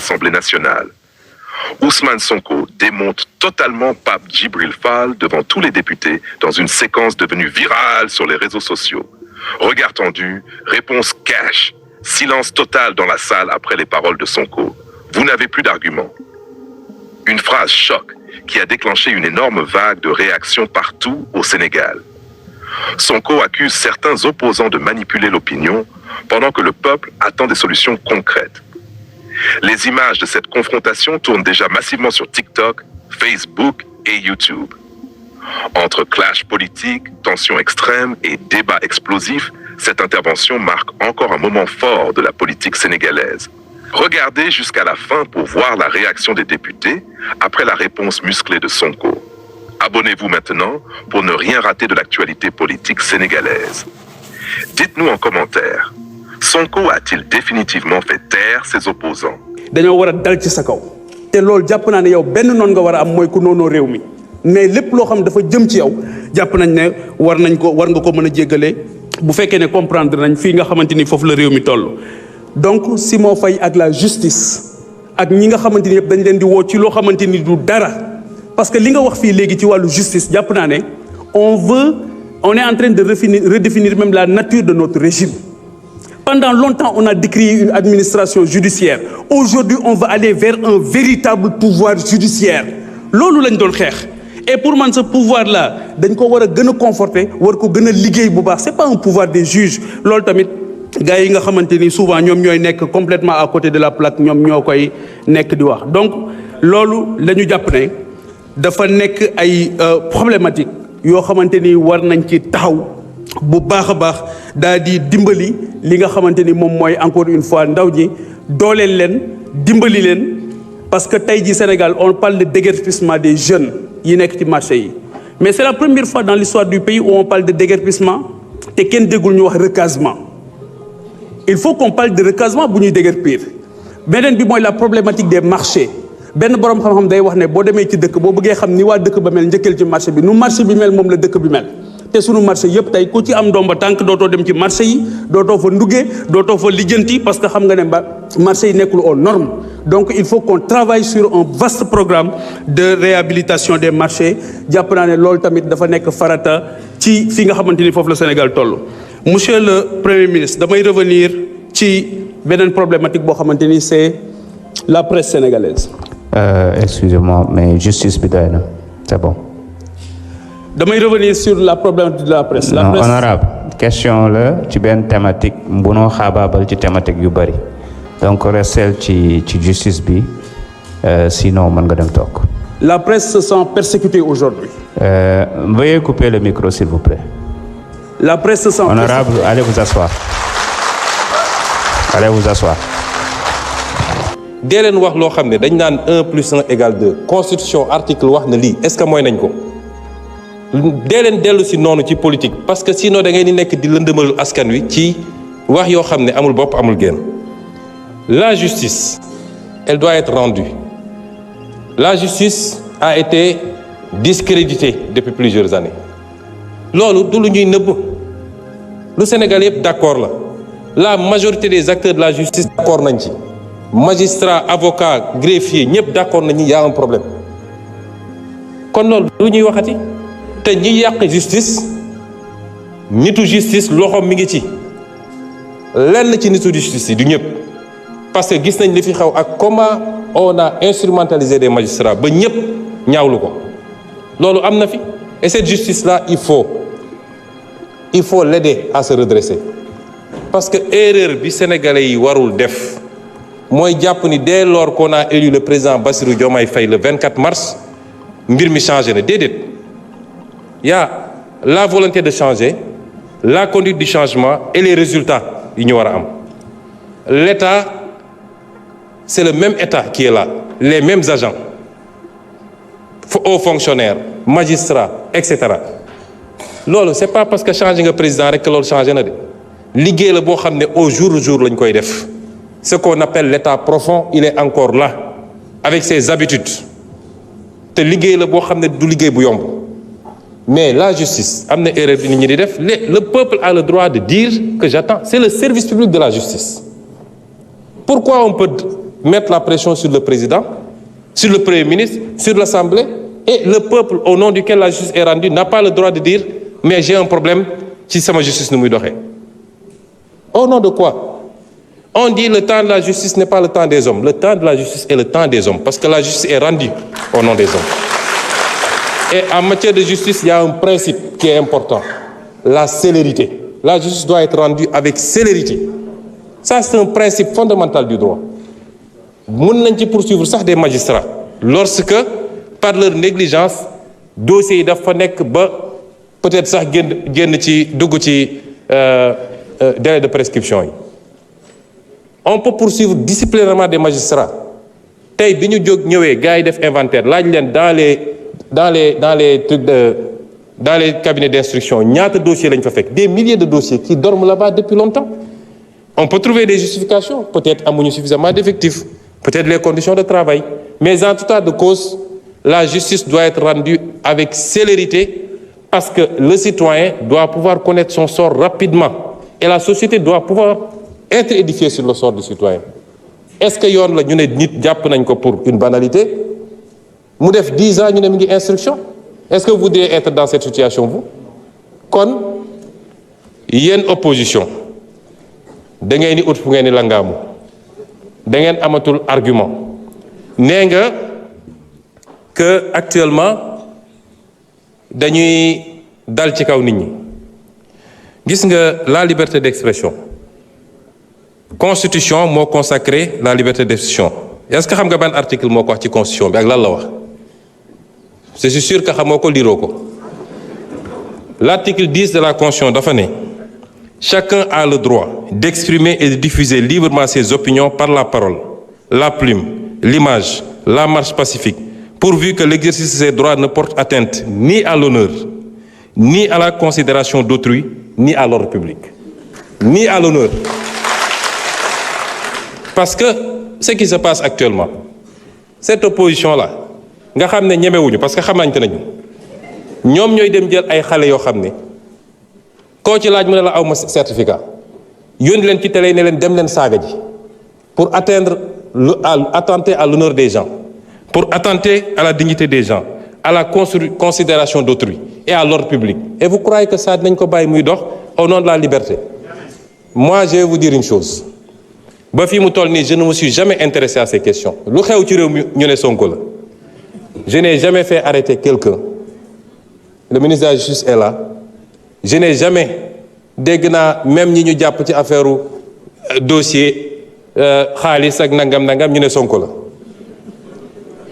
l'Assemblée nationale. Ousmane Sonko démonte totalement Pape Djibril Fall devant tous les députés dans une séquence devenue virale sur les réseaux sociaux. Regard tendu, réponse cash, silence total dans la salle après les paroles de Sonko. Vous n'avez plus d'arguments. Une phrase choc qui a déclenché une énorme vague de réactions partout au Sénégal. Sonko accuse certains opposants de manipuler l'opinion pendant que le peuple attend des solutions concrètes. Les images de cette confrontation tournent déjà massivement sur TikTok, Facebook et YouTube. Entre clash politique, tensions extrêmes et débats explosifs, cette intervention marque encore un moment fort de la politique sénégalaise. Regardez jusqu'à la fin pour voir la réaction des députés après la réponse musclée de Sonko. Abonnez-vous maintenant pour ne rien rater de l'actualité politique sénégalaise. Dites-nous en commentaire, Sonko a-t-il définitivement fait taire ses opposants? dañoo war a dal ci sa kaw te loolu jàpp naa ne yow benn noon nga war a am mooy ku noonoo réew mi mais lépp loo xam dafa jëm ci yow jàpp nañ ne war nga ko mën a jéggale bu fekkee ne comprendre nañ fii nga xamante ni foofu la réew mi toll. donc Simon Faye ak la justice ak ñi nga xamante ni yëpp dañ leen di woo ci loo xamante ni du dara parce que li nga wax fii léegi ci wàllu justice jàpp naa ne on est en train de redéfinir même la nature de notre régime. Pendant longtemps, on a décrié une administration judiciaire. Aujourd'hui, on va aller vers un véritable pouvoir judiciaire. Lolu lañ doon xeex. Et pour man ce pouvoir-là, dañ ko war a gën a conforter, war ko gën a liggéey bu baax. C'est pas un pouvoir des juges. Loolu tamit gars yi nga xamante ni souvent ñoom ñooy nekk complètement à côté de la plaque ñoom ñoo koy nekk di wax. Donc loolu la ñu jàpp ne dafa nekk ay problématique yoo xamante ni war nañ ci taxaw bu baax a baax daal di dimbali li nga xamante ni moom mooy encore une fois ndaw ñi dooleel leen dimbali leen parce que tey jii Sénégal on parle de déguerpissement des jeunes yi nekk ci marché yi mais c'est la première fois dans l'histoire du pays où on parle de déguerpissement te kenn déggul ñu wax recasement il faut qu'on parle de recasement bu ñuy déguerpir beneen bi mooy la problématique des marchés benn borom xam-xam day wax ne boo demee ci dëkk boo bëggee xam ni waa dëkk ba mel njëkkal ci marché bi nu marché bi mel moom la dëkk bi mel te sunu marché yëpp tey ku ci am ndomba tànk dootoo dem ci marché yi dootoo fa nduggee dootoo fa lijjanti parce que xam nga ne ba marché yi nekkul aux normes donc il faut qu'on travaille sur un vaste programme de réhabilitation des marchés jàpp naa ne loolu tamit dafa nekk farata ci fi nga xamante ni foofu la Sénégal toll. Monsieur le Premier ministre damay revenir ci beneen problématique boo xamante ni c'est la presse sénégalaise. Excusez-moi mais justice bi doy na c'est bon. damay revenir sur la problématique de la presse. La presse honorable question la ci benn thématique mbunoo xaabaabal ci thématique yu bëri donc restel ci justice bi sinon mën nga dem toog. La presse se sent persécutée aujourd'hui. Veuillez couper le micro s'il vous plaît. La presse se sent honorable allez vous asseoir. Allez vous asseoir. dee leen wax loo xam ne dañ naan 1 plus 1 égale 2 constitution article wax na lii est-ce que mooy nañ ko dee leen dellu si noonu ci politique parce que sinon da ngay ni nekk di lëndëmal askan wi ci wax yoo xam ne amul bopp amul génn. La justice elle doit être rendue. La justice a été discréditée depuis plusieurs années loolu du lu ñuy nëbb lu Sénégal yëpp d'accord la majorité des acteurs de la justice d'accord nañ ci. Magistrats, avocats, greffiers ñëpp d'accord nañu y a un problème kon loolu lu ñuy waxati te ñi yàq justice nitu justice loxoom mi ngi ci lenn ci nitu justice yi du ñëpp parce que gis nañ li fi xew ak comment on a instrumentalisé des magistrats ba ñëpp ñaawlu ko loolu am na fi et cette justice là il faut l'aider à se redresser parce que erreur bi sénégalais yi warul def mooy jàpp ni dès lors qu'on a élu le président Bassirou Diomaye Faye le 24 mars mbir mi changé na déedéet y a la volonté de changer la conduite du changement et les résultats yi ñu war a am l'État c'est le même État qui est là les mêmes agents hauts fonctionnaires magistrats etc. loolu c'est pas parce que changé nga président rek que loolu changé na de liggéey la boo xam ne au jour le jour lañ koy def. Ce qu'on appelle l'état profond il est encore là avec ses habitudes te liggéey la boo xam ne du liggéey bu yomb mais la justice am na erreur bi nit ñi di def le peuple a le droit de dire que j'attends c'est le service public de la justice pourquoi on peut mettre la pression sur le président, sur le Premier ministre, sur l'Assemblée, et le peuple au nom duquel la justice est rendue n'a pas le droit de dire « mais j'ai un problème si sama justice nu muy doxee ». Au nom de quoi? On dit le temps de la justice n'est pas le temps des hommes. Le temps de la justice est le temps des hommes, parce que la justice est rendue au nom des hommes. Et en matière de justice, il y a un principe qui est important, la célérité. La justice doit être rendue avec célérité. Ça, c'est un principe fondamental du droit. Mën nañ ci poursuivre sax des magistrats lorsque, par leur négligence, dossiers yi dafa nekk ba peut-être sax génn ci dugg ci délai de prescription yi. On peut poursuivre disciplinairement des magistrats. Tey bi ñu jóg ñëwee gars yi def inventaire laaj leen dans les cabinets d'instruction ñaata dossiers lañ fa fekk, des milliers de dossiers qui dorment là-bas depuis longtemps. On peut trouver des justifications, peut-être amuñu suffisamment d'effectifs, peut-être les conditions de travail, mais en tout état de cause, la justice doit être rendue avec célérité parce que le citoyen doit pouvoir connaître son sort rapidement et la société doit pouvoir être édifiée sur le sort du citoyen. Est-ce que yoon la ñu ne nit jàpp nañ ko pour une banalité mu def 10 ans ñu ne mu ngi instruction? Est-ce que vous voudriez être dans cette situation vous? Kon yéen opposition da ngeen di ut fu ngeen di langaamu da ngeen amatul argument nee nga que actuellement dañuy dal ci kaw nit ñi. Gis nga la liberté d'expression constitution moo consacré la liberté d'expression. Est-ce que xam nga ban article moo ko wax ci constitution bi ak lan la wax? C'est sûr que xamoo ko liroo ko. L'article 10 de la constitution dafa ne chacun a le droit d'exprimer et de diffuser librement ses opinions par la parole, la plume, l'image, la marche pacifique, pourvu que l'exercice de ces droits ne porte atteinte ni à l'honneur, ni à la considération d'autrui, ni à l'ordre public. Ni à l'honneur. Parce que ce qui se passe actuellement, cette opposition-là, nga xam ne ñemewuñu parce que xamante nañu ñoom ñooy dem jël ay xale yoo xam ne koo ci laaj mu ne la aw ma certificat yónni leen ci télé ne leen dem leen saaga ji pour attenter à l'honneur des gens, pour attenter à la dignité des gens, à la considération d'autrui et à l'ordre public. Et vous croyez que ça dinañ ko bàyyi muy dox au nom de la liberté? Moi, je vais vous dire une chose. Ba fi mu toll nii je ne me suis jamais intéressé à ces questions. Lu xew ci réew mi ñu ne Sonko la. Je n'ai jamais fait arrêter quelqu'un. Le ministre de la Justice est là. Je n'ai jamais dégg naa même ñi ñu jàpp ci affaire dossier xaalis ak nangam ñu ne Sonko la.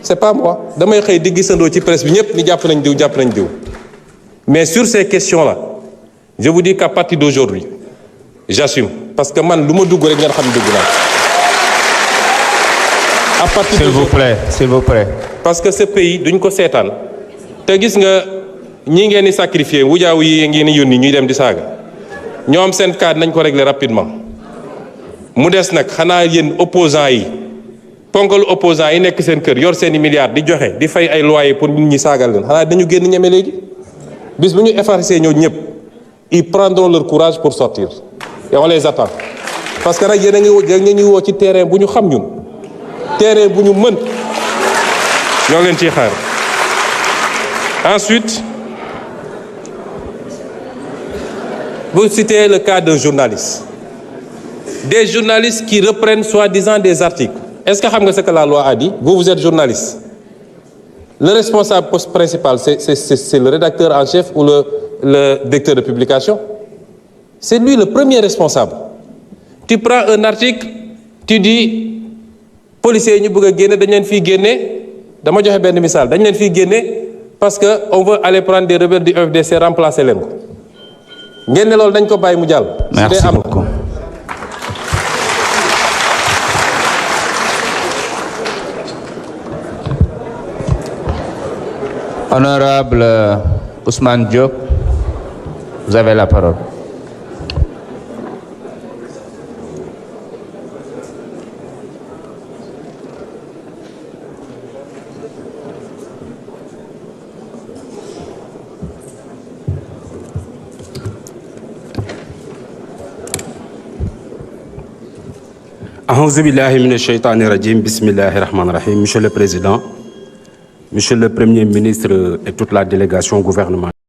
C'est pas moi. Damay xëy di gisandoo ci presse bi ñëpp ni jàpp nañ diw. Mais sur ces questions-là, je vous dis qu'à partir d'aujourd'hui, j'assume parce que man lu ma dugg rek ngeen xam ne dugg naa. À partir s'il vous plaît. Parce que ce pays duñ ko seetaan te gis nga ñi ngeen di sacrifier wujaaw yi ngeen di yónni ñuy dem di saaga ñoom seen cas nañ ko régler rapidement. Mu des nag xanaa yéen opposants yi ponkalu opposants yi nekk seen kër yor seeni milliards di joxe di fay ay loyers pour nit ñi saagal leen xanaa dañu génn ñeme léegi bis bu ñu effacer ñoo ñëpp ils prendront leur courage pour sortir et on les attend parce que nag yéen a ngi woo ci terrain bu ñu xam ñun terrain bu ñu mën ñoo leen ciy xaar. Ensuite, vous citez le cas d'un journaliste. Des journalistes qui reprennent soi-disant des articles. Est-ce que xam nga ce que la loi a dit? Vous êtes journaliste. Le responsable principal, c'est le rédacteur en chef ou le directeur de publication? C'est lui le premier responsable. Tu prends un article, tu dis policiers ñu bëgg a génne dañ leen fiy génne dama joxe benn misaal dañ leen fiy génne parce que on veut aller prendre des rebelles du FDC remplacer leen ko ngeen ne loolu dañ ko bàyyi mu jàll. Merci beaucoup. Honorable Ousmane Diop, vous avez la parole. Aouzu billahi minash shaitani rajim, bismillahir rahmanir rahim. Monsieur le Président, Monsieur le Premier ministre et toute la délégation gouvernementale.